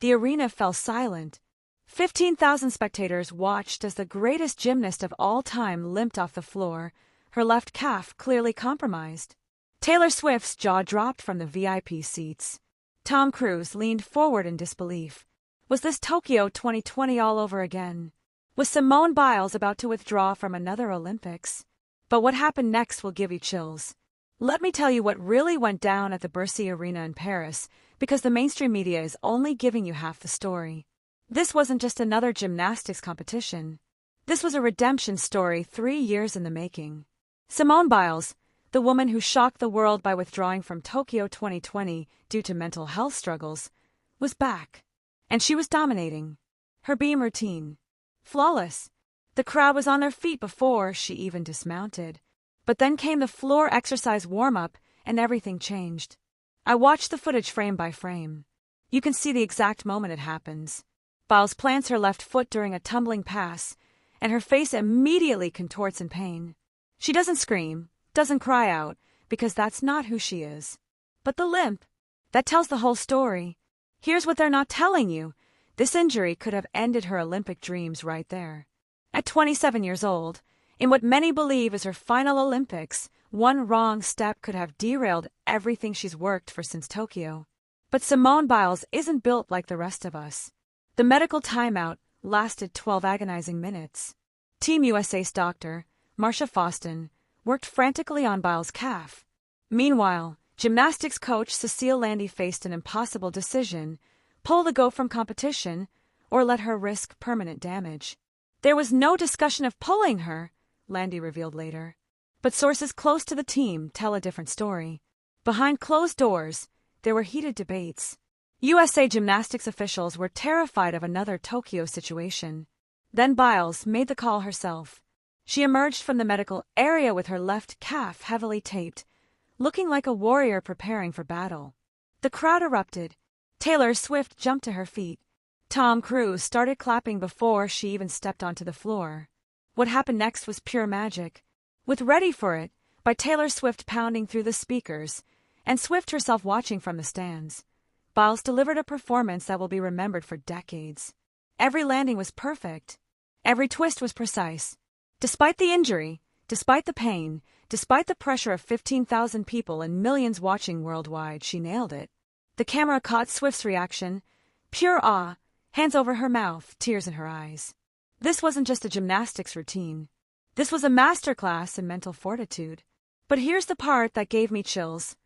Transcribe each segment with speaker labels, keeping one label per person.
Speaker 1: The arena fell silent. 15,000 spectators watched as the greatest gymnast of all time limped off the floor, her left calf clearly compromised. Taylor Swift's jaw dropped from the VIP seats. Tom Cruise leaned forward in disbelief. Was this Tokyo 2020 all over again? Was Simone Biles about to withdraw from another Olympics? But what happened next will give you chills. Let me tell you what really went down at the Bercy Arena in Paris, because the mainstream media is only giving you half the story. This wasn't just another gymnastics competition. This was a redemption story 3 years in the making. Simone Biles, the woman who shocked the world by withdrawing from Tokyo 2020 due to mental health struggles, was back. And she was dominating. Her beam routine. Flawless. The crowd was on their feet before she even dismounted. But then came the floor exercise warm-up, and everything changed. I watched the footage frame by frame. You can see the exact moment it happens. Biles plants her left foot during a tumbling pass, and her face immediately contorts in pain. She doesn't scream, doesn't cry out, because that's not who she is. But the limp, that tells the whole story. Here's what they're not telling you. This injury could have ended her Olympic dreams right there. At 27 years old, in what many believe is her final Olympics, one wrong step could have derailed everything she's worked for since Tokyo. But Simone Biles isn't built like the rest of us. The medical timeout lasted 12 agonizing minutes. Team USA's doctor, Marcia Faustin, worked frantically on Biles' calf. Meanwhile, gymnastics coach Cecile Landy faced an impossible decision: pull the goat from competition or let her risk permanent damage. There was no discussion of pulling her, Landy revealed later. But sources close to the team tell a different story. Behind closed doors, there were heated debates. USA gymnastics officials were terrified of another Tokyo situation. Then Biles made the call herself. She emerged from the medical area with her left calf heavily taped, looking like a warrior preparing for battle. The crowd erupted. Taylor Swift jumped to her feet. Tom Cruise started clapping before she even stepped onto the floor. What happened next was pure magic. With Ready for It, by Taylor Swift pounding through the speakers, and Swift herself watching from the stands, Biles delivered a performance that will be remembered for decades. Every landing was perfect. Every twist was precise. Despite the injury, despite the pain, despite the pressure of 15,000 people and millions watching worldwide, she nailed it. The camera caught Swift's reaction. Pure awe, hands over her mouth, tears in her eyes. This wasn't just a gymnastics routine. This was a masterclass in mental fortitude. But here's the part that gave me chills.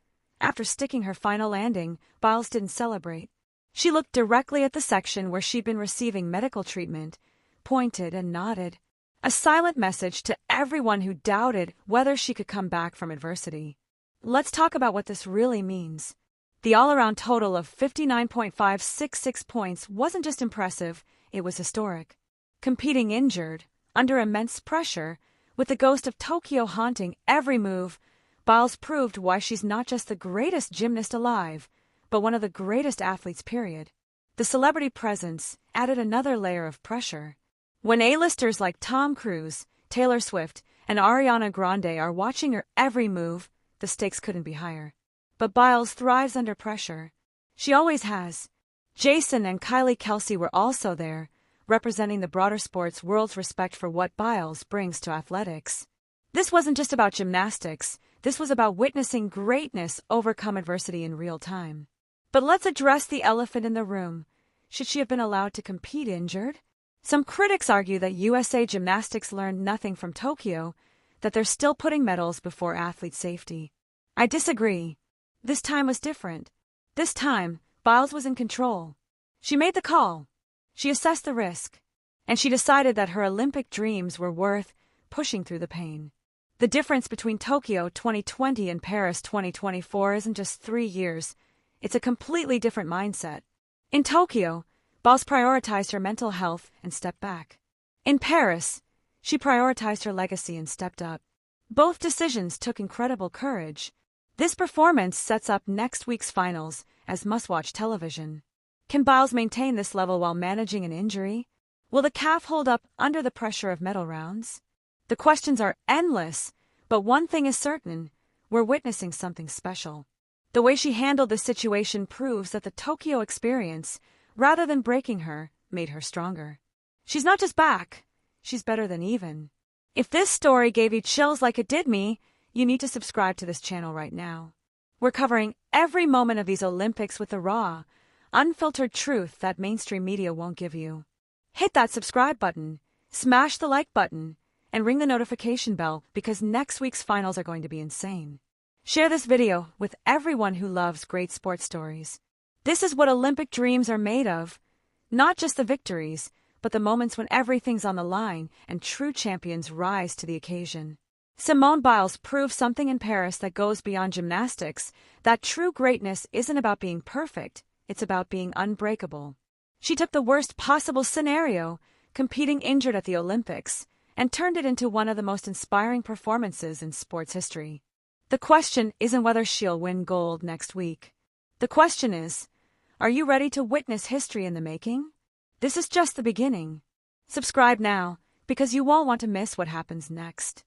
Speaker 1: After sticking her final landing, Biles didn't celebrate. She looked directly at the section where she'd been receiving medical treatment, pointed and nodded. A silent message to everyone who doubted whether she could come back from adversity. Let's talk about what this really means. The all-around total of 59.566 points wasn't just impressive, it was historic. Competing injured, under immense pressure, with the ghost of Tokyo haunting every move, Biles proved why she's not just the greatest gymnast alive, but one of the greatest athletes, period. The celebrity presence added another layer of pressure. When A-listers like Tom Cruise, Taylor Swift, and Ariana Grande are watching her every move, the stakes couldn't be higher. But Biles thrives under pressure. She always has. Jason and Kylie Kelsey were also there, representing the broader sports world's respect for what Biles brings to athletics. This wasn't just about gymnastics, this was about witnessing greatness overcome adversity in real time. But let's address the elephant in the room. Should she have been allowed to compete injured? Some critics argue that USA Gymnastics learned nothing from Tokyo, that they're still putting medals before athlete safety. I disagree. This time was different. This time, Biles was in control. She made the call. She assessed the risk. And she decided that her Olympic dreams were worth pushing through the pain. The difference between Tokyo 2020 and Paris 2024 isn't just 3 years. It's a completely different mindset. In Tokyo, Biles prioritized her mental health and stepped back. In Paris, she prioritized her legacy and stepped up. Both decisions took incredible courage. This performance sets up next week's finals as must-watch television. Can Biles maintain this level while managing an injury? Will the calf hold up under the pressure of medal rounds? The questions are endless, but one thing is certain: we're witnessing something special. The way she handled the situation proves that the Tokyo experience rather than breaking her, made her stronger. She's not just back, she's better than even. If this story gave you chills like it did me, you need to subscribe to this channel right now. We're covering every moment of these Olympics with the raw, unfiltered truth that mainstream media won't give you. Hit that subscribe button, smash the like button, and ring the notification bell because next week's finals are going to be insane. Share this video with everyone who loves great sports stories. This is what Olympic dreams are made of. Not just the victories, but the moments when everything's on the line and true champions rise to the occasion. Simone Biles proved something in Paris that goes beyond gymnastics, that true greatness isn't about being perfect, it's about being unbreakable. She took the worst possible scenario, competing injured at the Olympics, and turned it into one of the most inspiring performances in sports history. The question isn't whether she'll win gold next week. The question is, are you ready to witness history in the making? This is just the beginning. Subscribe now, because you won't want to miss what happens next.